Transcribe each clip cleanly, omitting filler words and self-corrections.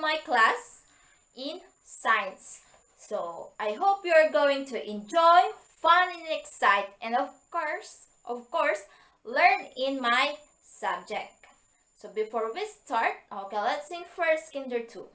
my class in science. So, I hope you're going to enjoy, fun and excite, and of course, learn in my subject. So, before we start, okay, let's sing first Kinder 2.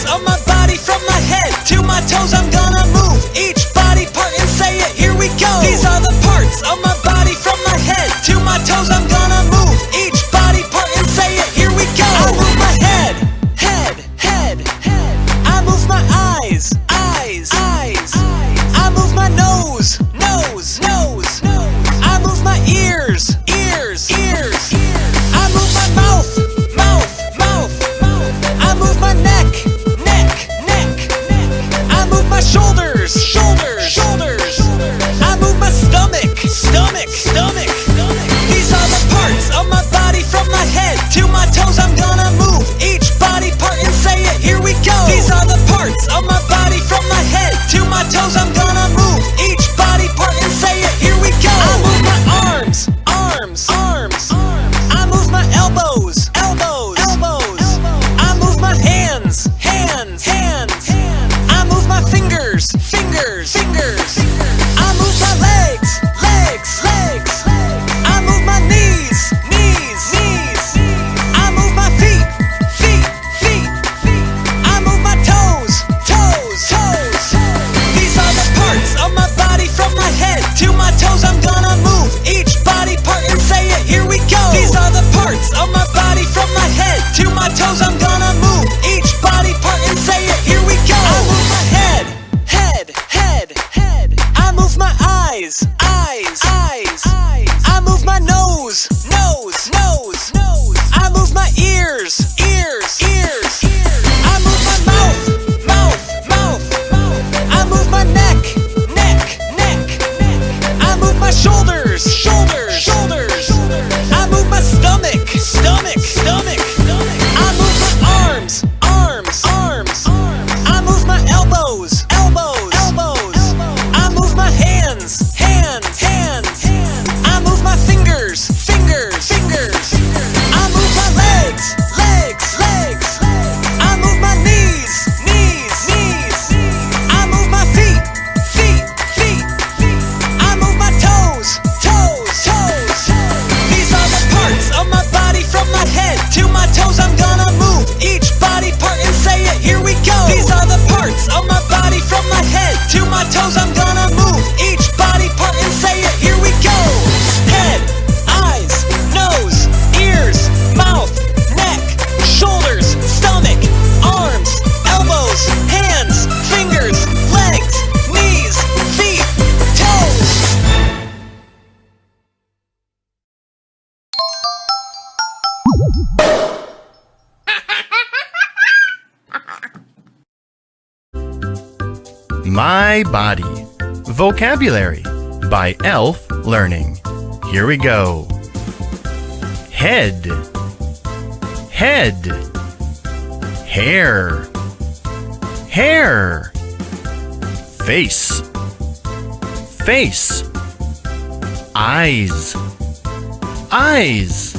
Of my body from my head to my toes, I'm gonna move each body part and say it, here we go. These are the parts of my body from my head to my toes, I'm gonna move each body part and say it, here we go. I move my head, head, head, head. I move my eyes, eyes, eyes. I move my nose, nose, nose. I move my ears, ears, ears. I move my mouth, mouth, mouth. I move my neck, my shoulders, shoulders, shoulders. I move my stomach, stomach, stomach. These are the parts of my body from my head to my toes. I'm gonna move each body part and say it, here we go. These are the parts of my body from my head to my toes. I'm gonna move each body part and say it, here we go. I move my arms, arms, arms. I move my elbows, elbows, elbows. I move my hands, hands, hands. I move my fingers, fingers, fingers. I move my legs, legs, legs. I move my knees, knees, knees. I move my feet, feet, feet. I move my toes, toes, toes. These are the parts of my body from my head to my toes. I'm gonna move each body part and say it, here we go. These are the parts of my body from my head to my toes. I'm gonna move each body part and say it, here we go. I move my head, head, head, head. I move my eyes, eyes, eyes. I move my nose, nose, nose. I move my ears, ears, ears. I move my mouth, mouth, mouth. I move my neck, neck, neck. I move my shoulders, shoulders, shoulders. I move my stomach, stomach, stomach. I move my arms, arms, arms. I move my elbows, elbows, elbows. I move my hands, hands, hands. I move my fingers, fingers, fingers. I move my legs, legs, legs. I move my knees, knees, knees. I move my feet, feet, feet. I move my toes, toes, toes. These are the parts of my body from my head to my toes. I'm gonna move each body part and say it, here we go. These are the parts of my body from my head to my toes. I'm gonna move each body part and say it, here we go. Head, eyes, nose, ears, mouth, neck, shoulders, stomach, arms, elbows, hands, fingers, legs, knees, feet, toes. My Body. Vocabulary by Elf Learning. Here we go. Head, head. Hair, hair. Face, face. Eyes, eyes.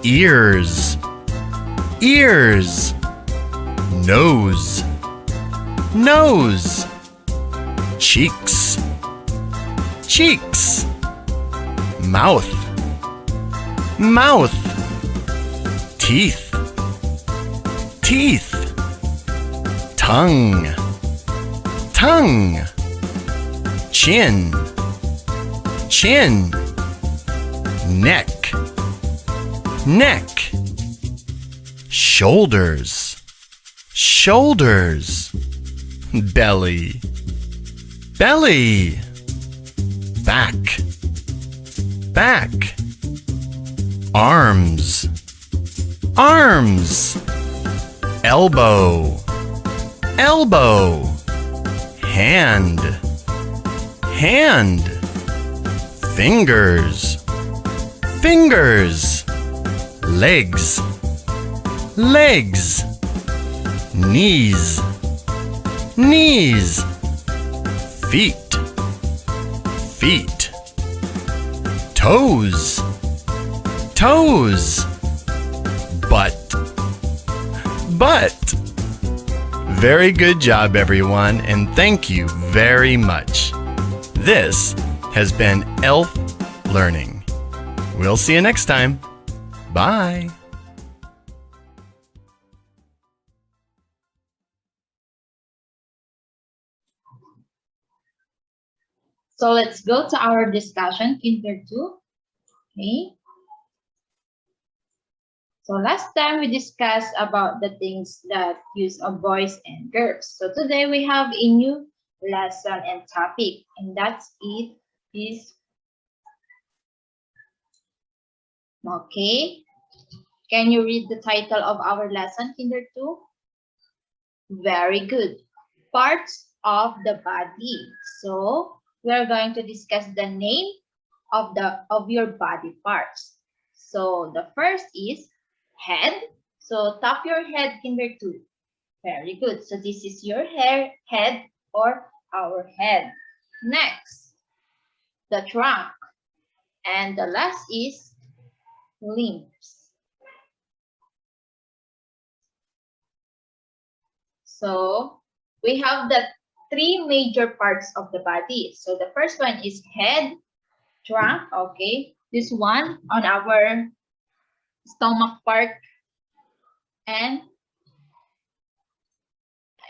Ears, ears. Nose, nose. Cheeks, cheeks. Mouth, mouth. Teeth, teeth. Tongue, tongue. Chin, chin. Neck, neck. Shoulders, shoulders. Belly, belly. Back, back. Arms, arms. Elbow, elbow. Hand, hand. Fingers, fingers. Legs, legs. knees, knees. Feet, feet. Toes, toes. Butt, butt. Very good job, everyone, and thank you very much. This has been ELF Learning. We'll see you next time. Bye. So let's go to our discussion, Kinder 2. Okay. So last time we discussed about the things that use of boys and girls. So today we have a new lesson and topic, and that's it is okay. Can you read the title of our lesson, Kinder 2? Very good. Parts of the body. So we are going to discuss the name of your body parts. So the first is head. So tap your head, Kinder 2. Very good. So this is your head or our head. Next, the trunk. And the last is limbs. So we have the three major parts of the body. So the first one is head, trunk, okay. This one on our stomach part, and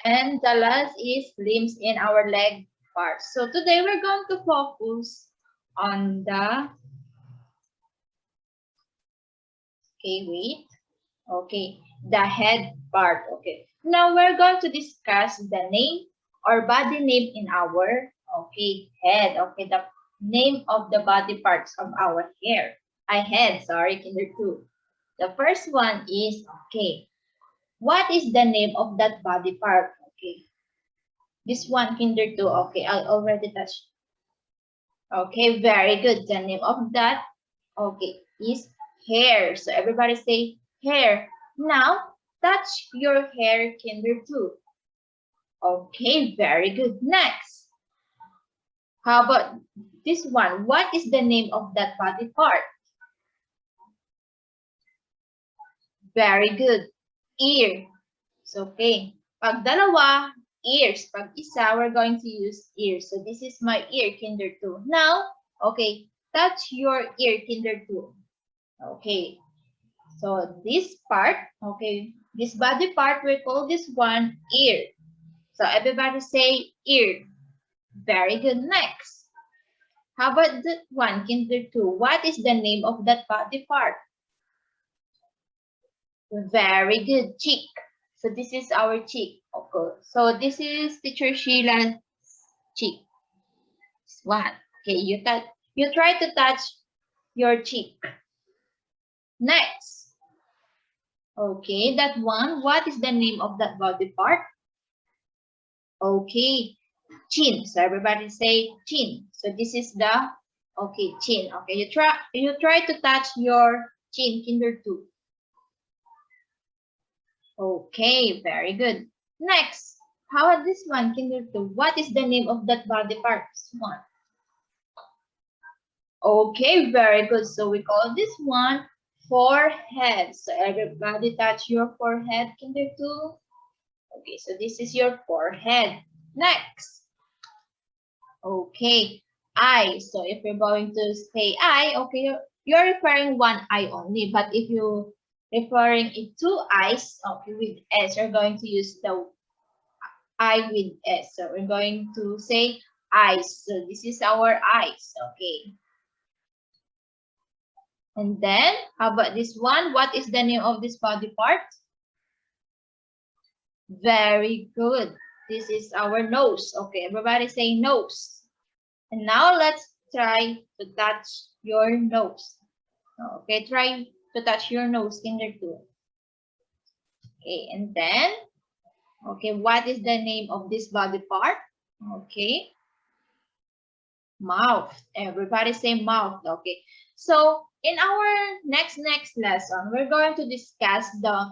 the last is limbs in our leg part. So today we're going to focus on the, the head part, okay. Now we're going to discuss the name or body name in our, head, the name of the body parts of our head, Kinder 2. The first one is, what is the name of that body part? Okay, this one, Kinder 2, I already touched. Okay, very good. The name of that, is hair. So everybody say hair. Now, touch your hair, Kinder 2. Okay, very good. Next, how about this one? What is the name of that body part? Very good. Ear. So, okay. Pag dalawa, ears. Pag isa, we're going to use ears. So, this is my ear, Kinder 2. Now, touch your ear, Kinder 2. Okay. So, this part, this body part, we call this one ear. So, everybody say ear. Very good. Next. How about that one, Kinder 2? What is the name of that body part? Very good. Cheek. So this is our cheek. Okay. So this is Teacher Sheila's cheek. This one. Okay, you try to touch your cheek. Next. Okay, that one. What is the name of that body part? Okay, chin. So everybody say chin. So this is the chin. Okay, you try to touch your chin, Kinder 2. Okay, very good. Next, how about this one, Kinder 2? What is the name of that body part? This one. Okay, very good. So we call this one forehead. So everybody touch your forehead, Kinder 2. Okay, so this is your forehead. Next. Okay, eye. So if you're going to say eye, you're referring one eye only. But if you referring in two eyes, with S, you're going to use the I with S. So we're going to say eyes. So this is our eyes, okay. And then, how about this one? What is the name of this body part? Very good. This is our nose. Okay, everybody say nose. And now let's try to touch your nose. Okay, try to touch your nose, Kinder 2. Okay, and then, what is the name of this body part? Okay, mouth. Everybody say mouth. Okay, so in our next lesson, we're going to discuss the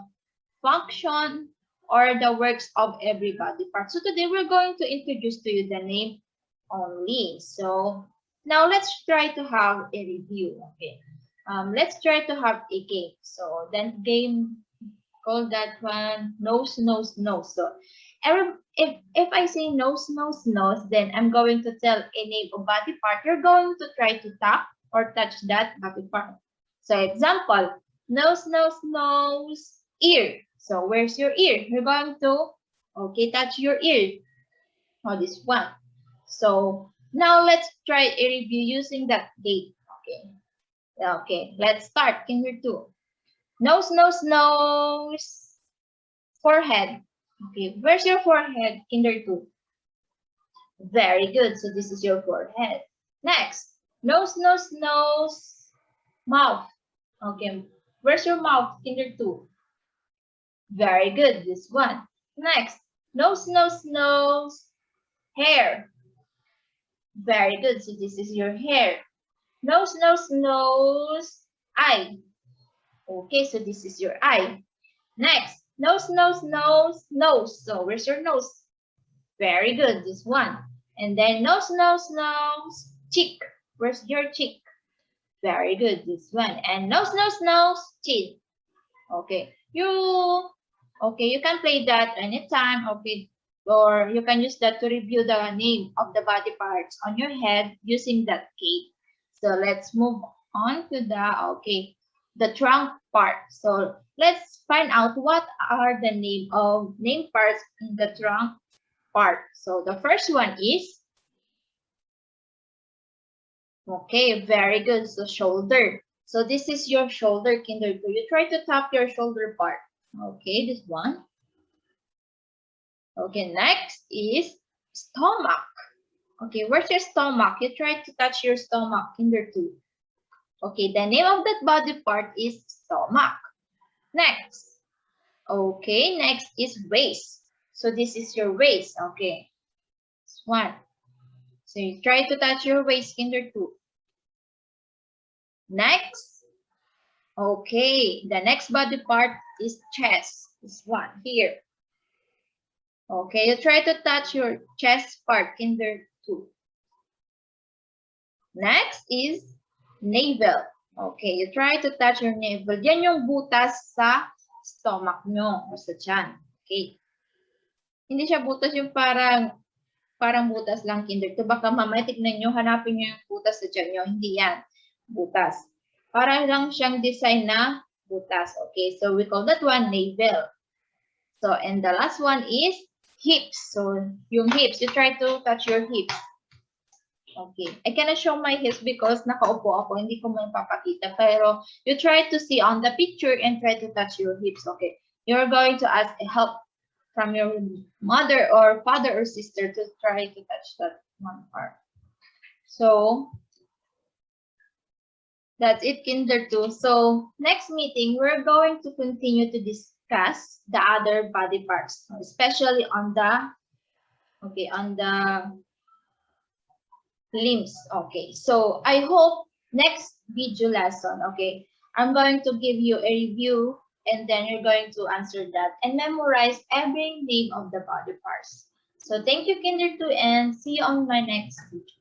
function or the works of every body part. So today we're going to introduce to you the name only. So now let's try to have a review. Okay. Let's try to have a game. So then game, call that one nose, nose, nose. So if I say nose, nose, nose, then I'm going to tell a name of body part. You're going to try to tap or touch that body part. So example, nose, nose, nose, ear. So where's your ear? You're going to, okay, touch your ear. Oh, this one. So now let's try a review using that gate. Okay. Okay, let's start. Kinder 2. Nose, nose, nose. Forehead. Okay, where's your forehead? Kinder 2. Very good. So this is your forehead. Next, nose, nose, nose. Mouth. Okay, where's your mouth? Kinder 2. Very good. This one. Next, nose, nose, nose. Hair. Very good. So this is your hair. Nose, nose, nose. Eye. Okay, so this is your eye. Next, nose, nose, nose, nose. So where's your nose? Very good, this one. And then nose, nose, nose, cheek. Where's your cheek? Very good, this one. And nose, nose, nose, chin. Okay, you can play that anytime. Okay, or you can use that to review the name of the body parts on your head using that cake. So let's move on to the trunk part. So let's find out what are the name parts in the trunk part. So the first one is, okay, very good. So shoulder. So this is your shoulder, Kinder 2. You try to tap your shoulder part. Okay, this one. Okay, next is stomach. Okay, where's your stomach? You try to touch your stomach, Kinder 2. Okay, the name of that body part is stomach. Next. Okay, next is waist. So this is your waist. Okay, this one. So you try to touch your waist, Kinder 2. Next. Okay, the next body part is chest. This one here. Okay, you try to touch your chest part, Kinder 2. Next is navel. Okay, you try to touch your navel. Yan yung butas sa stomach nyo o sa tiyan. Okay. Hindi siya butas yung parang butas lang, Kinder 2. Baka mamaya tignan nyo, hanapin nyo yung butas sa tiyan nyo. Hindi yan. Butas. Para lang siyang design na butas. Okay, so we call that one navel. So, and the last one is hips. So, yung hips, you try to touch your hips. Okay, I cannot show my hips because nakaupo ako, hindi ko mo papakita. Pero you try to see on the picture and try to touch your hips. Okay, you're going to ask help from your mother or father or sister to try to touch that one part. So that's it, Kinder 2. So next meeting, we're going to continue to discuss the other body parts, especially on the limbs. Okay, so I hope next video lesson, okay, I'm going to give you a review and then you're going to answer that and memorize every name of the body parts. So thank you, Kinder 2, and see you on my next video.